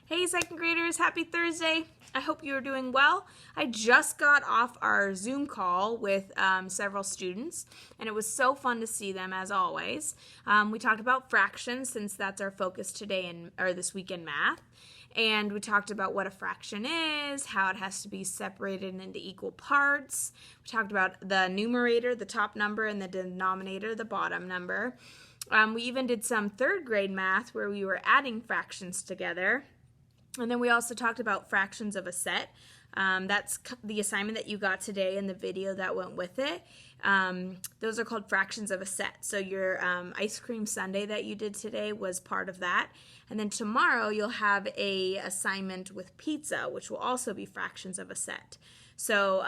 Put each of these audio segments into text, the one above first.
Hey, second graders, happy Thursday. I hope you're doing well. I just got off our Zoom call with several students, and it was so fun to see them as always. We talked about fractions since that's our focus today or this week in math. And we talked about what a fraction is, how it has to be separated into equal parts. We talked about the numerator, the top number, and the denominator, the bottom number. We even did some third grade math where we were adding fractions together. And then we also talked about fractions of a set. That's the assignment that you got today and the video that went with it. Those are called fractions of a set. So your ice cream sundae that you did today was part of that. And then tomorrow you'll have a assignment with pizza, which will also be fractions of a set. So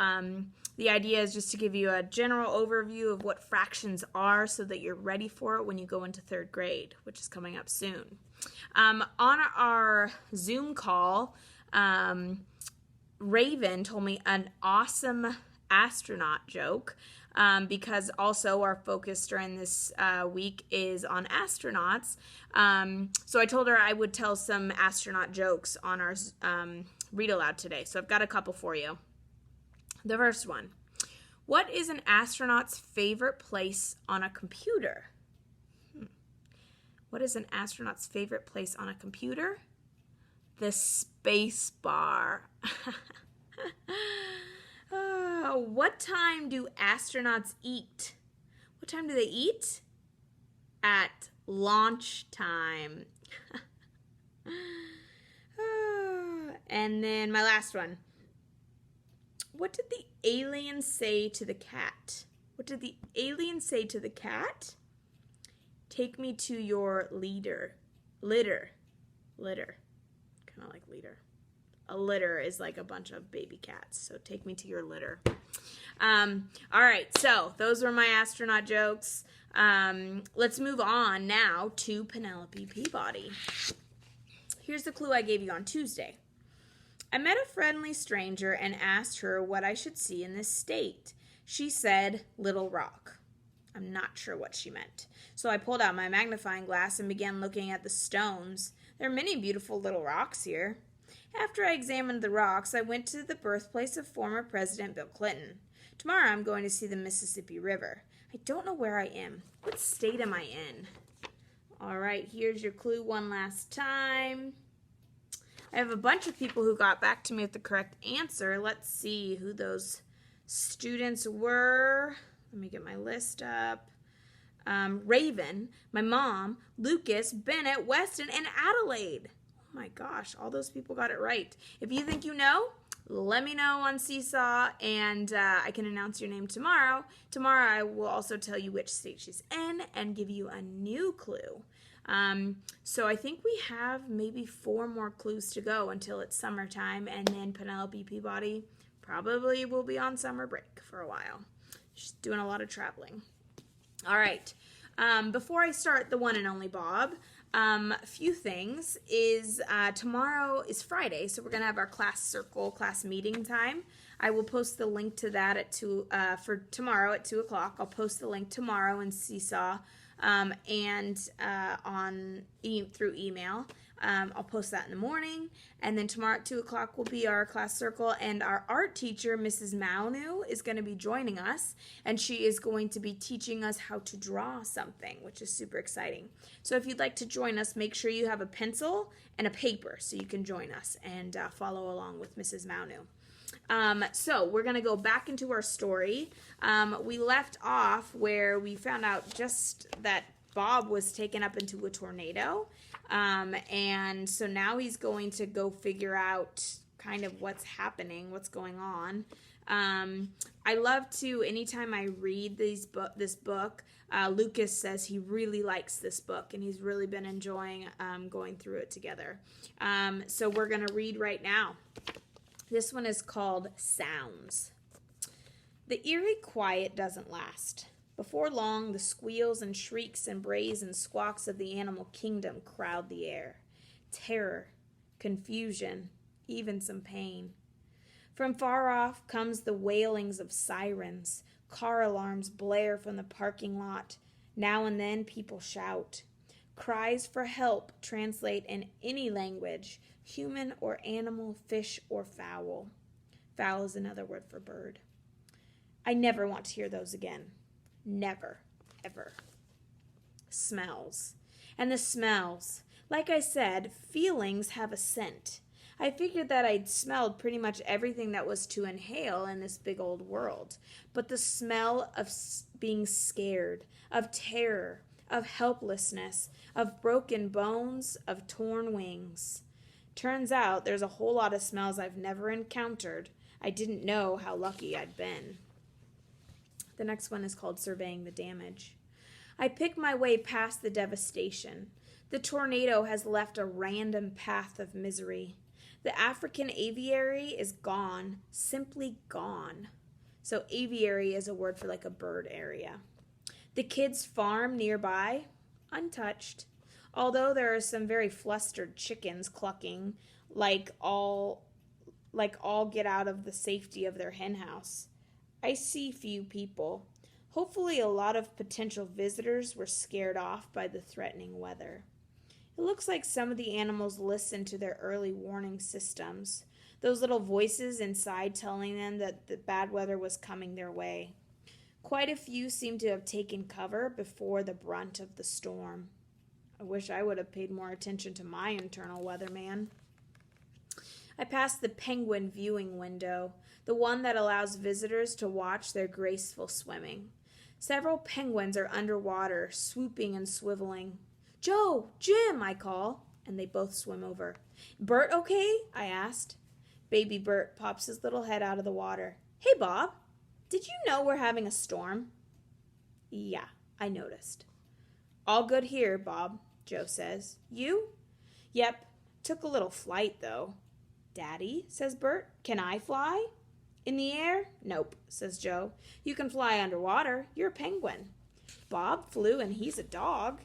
the idea is just to give you a general overview of what fractions are so that you're ready for it when you go into third grade, which is coming up soon. On our Zoom call, Raven told me an awesome astronaut joke because also our focus during this week is on astronauts. So I told her I would tell some astronaut jokes on our read aloud today. So I've got a couple for you. The first one. What is an astronaut's favorite place on a computer? What is an astronaut's favorite place on a computer? The space bar. What time do astronauts eat? What time do they eat? At launch time. And then my last one. What did the alien say to the cat? What did the alien say to the cat? Take me to your litter. Kind of like leader. A litter is like a bunch of baby cats. So take me to your litter. All right, so those were my astronaut jokes. Let's move on now to Penelope Peabody. Here's the clue I gave you on Tuesday. I met a friendly stranger and asked her what I should see in this state. She said, Little Rock. I'm not sure what she meant. So I pulled out my magnifying glass and began looking at the stones. There are many beautiful little rocks here. After I examined the rocks, I went to the birthplace of former President Bill Clinton. Tomorrow I'm going to see the Mississippi River. I don't know where I am. What state am I in? All right, here's your clue one last time. I have a bunch of people who got back to me with the correct answer. Let's see who those students were. Let me get my list up. Raven, my mom, Lucas, Bennett, Weston, and Adelaide. Oh my gosh, all those people got it right. If you think you know, let me know on Seesaw, and I can announce your name tomorrow. Tomorrow I will also tell you which state she's in and give you a new clue. So I think we have maybe 4 more clues to go until it's summertime, and then Penelope Peabody probably will be on summer break for a while. She's doing a lot of traveling. All right. Before I start the one and only Bob, a few things is tomorrow is Friday, so we're going to have our class circle, class meeting time. I will post the link to that for tomorrow at 2 o'clock. I'll post the link tomorrow in Seesaw and through email. I'll post that in the morning, and then tomorrow at 2 o'clock will be our class circle, and our art teacher, Mrs. Maunu, is going to be joining us, and she is going to be teaching us how to draw something, which is super exciting. So if you'd like to join us, make sure you have a pencil and a paper so you can join us and follow along with Mrs. Maunu. So we're going to go back into our story. We left off where we found out just that Bob was taken up into a tornado. And so now he's going to go figure out kind of what's happening, what's going on. I love to, anytime I read this book, Lucas says he really likes this book and he's really been enjoying going through it together. So we're going to read right now. This one is called Sounds. The eerie quiet doesn't last. Before long, the squeals and shrieks and brays and squawks of the animal kingdom crowd the air. Terror, confusion, even some pain. From far off comes the wailings of sirens. Car alarms blare from the parking lot. Now and then people shout. Cries for help translate in any language, human or animal, fish or fowl. Fowl is another word for bird. I never want to hear those again. Never, ever. Smells. And the smells. Like I said, feelings have a scent. I figured that I'd smelled pretty much everything that was to inhale in this big old world. But the smell of being scared, of terror, of helplessness, of broken bones, of torn wings. Turns out there's a whole lot of smells I've never encountered. I didn't know how lucky I'd been. The next one is called Surveying the Damage. I pick my way past the devastation. The tornado has left a random path of misery. The African aviary is gone, simply gone. So aviary is a word for like a bird area. The kids' farm nearby, untouched. Although there are some very flustered chickens clucking like all get out of the safety of their hen house. I see few people. Hopefully a lot of potential visitors were scared off by the threatening weather. It looks like some of the animals listened to their early warning systems, those little voices inside telling them that the bad weather was coming their way. Quite a few seem to have taken cover before the brunt of the storm. I wish I would have paid more attention to my internal weatherman. I passed the penguin viewing window, the one that allows visitors to watch their graceful swimming. Several penguins are underwater, swooping and swiveling. "Joe! Jim!" I call, and they both swim over. "Bert okay?" I asked. Baby Bert pops his little head out of the water. "Hey, Bob, did you know we're having a storm?" "Yeah, I noticed." "All good here, Bob," Joe says. "You?" "Yep, took a little flight, though." "Daddy," says Bert, "can I fly?" "In the air? Nope," says Joe. "You can fly underwater. You're a penguin." "Bob flew and he's a dog."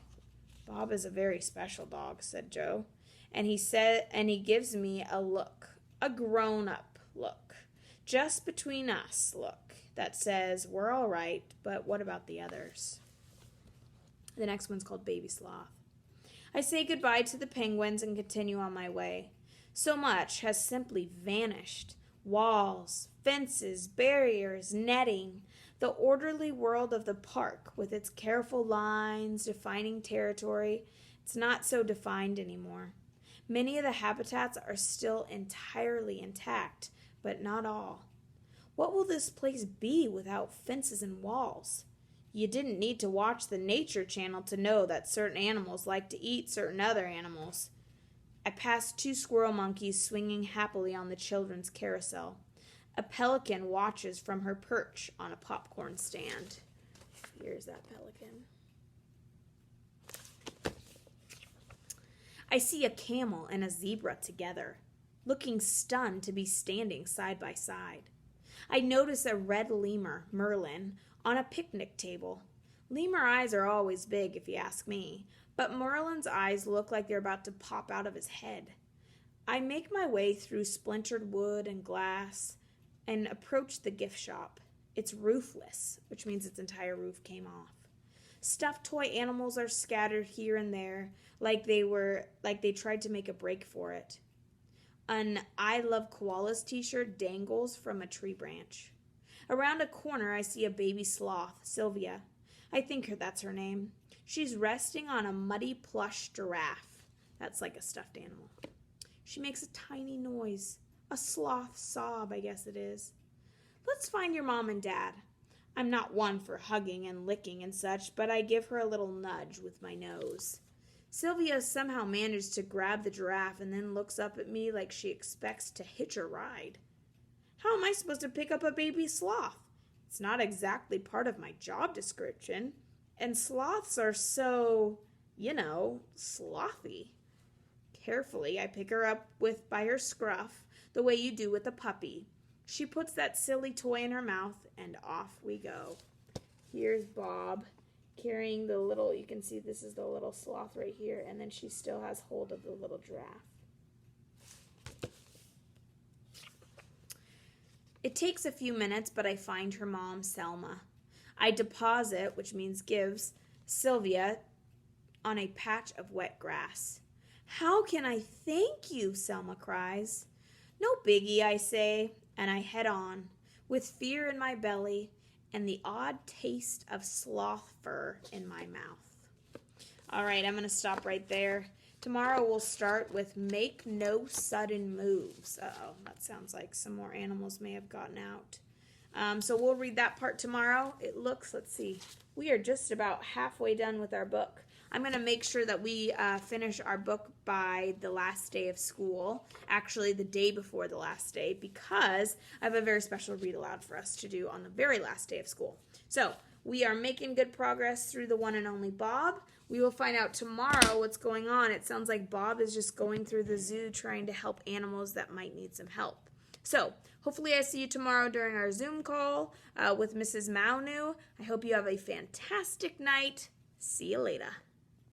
"Bob is a very special dog," said Joe. And he gives me a look, a grown-up look, just between us look, that says, we're all right, but what about the others? The next one's called Baby Sloth. I say goodbye to the penguins and continue on my way. So much has simply vanished. Walls, fences, barriers, netting, the orderly world of the park with its careful lines defining territory, it's not so defined anymore. Many of the habitats are still entirely intact, but not all. What will this place be without fences and walls? You didn't need to watch the Nature Channel to know that certain animals like to eat certain other animals. I passed 2 squirrel monkeys swinging happily on the children's carousel. A pelican watches from her perch on a popcorn stand. Here's that pelican. I see a camel and a zebra together, looking stunned to be standing side by side. I notice a red lemur, Merlin, on a picnic table. Lemur eyes are always big, if you ask me, but Merlin's eyes look like they're about to pop out of his head. I make my way through splintered wood and glass and approach the gift shop. It's roofless, which means its entire roof came off. Stuffed toy animals are scattered here and there, like they tried to make a break for it. An I Love Koalas t-shirt dangles from a tree branch. Around a corner, I see a baby sloth, Sylvia. I think that's her name. She's resting on a muddy plush giraffe. That's like a stuffed animal. She makes a tiny noise. A sloth sob, I guess it is. Let's find your mom and dad. I'm not one for hugging and licking and such, but I give her a little nudge with my nose. Sylvia somehow managed to grab the giraffe and then looks up at me like she expects to hitch a ride. How am I supposed to pick up a baby sloth? It's not exactly part of my job description. And sloths are so, slothy. Carefully, I pick her up by her scruff, the way you do with a puppy. She puts that silly toy in her mouth, and off we go. Here's Bob carrying the little, you can see this is the little sloth right here, and then she still has hold of the little giraffe. It takes a few minutes, but I find her mom, Selma. I deposit, which means gives, Sylvia on a patch of wet grass. How can I thank you? Selma cries. No biggie, I say, and I head on, with fear in my belly and the odd taste of sloth fur in my mouth. All right, I'm going to stop right there. Tomorrow we'll start with make no sudden moves. Uh-oh, that sounds like some more animals may have gotten out. So we'll read that part tomorrow. It looks, let's see, we are just about halfway done with our book. I'm going to make sure that we finish our book by the last day of school, actually the day before the last day, because I have a very special read aloud for us to do on the very last day of school. So we are making good progress through the one and only Bob. We will find out tomorrow what's going on. It sounds like Bob is just going through the zoo trying to help animals that might need some help. So hopefully I see you tomorrow during our Zoom call with Mrs. Maunu. I hope you have a fantastic night. See you later.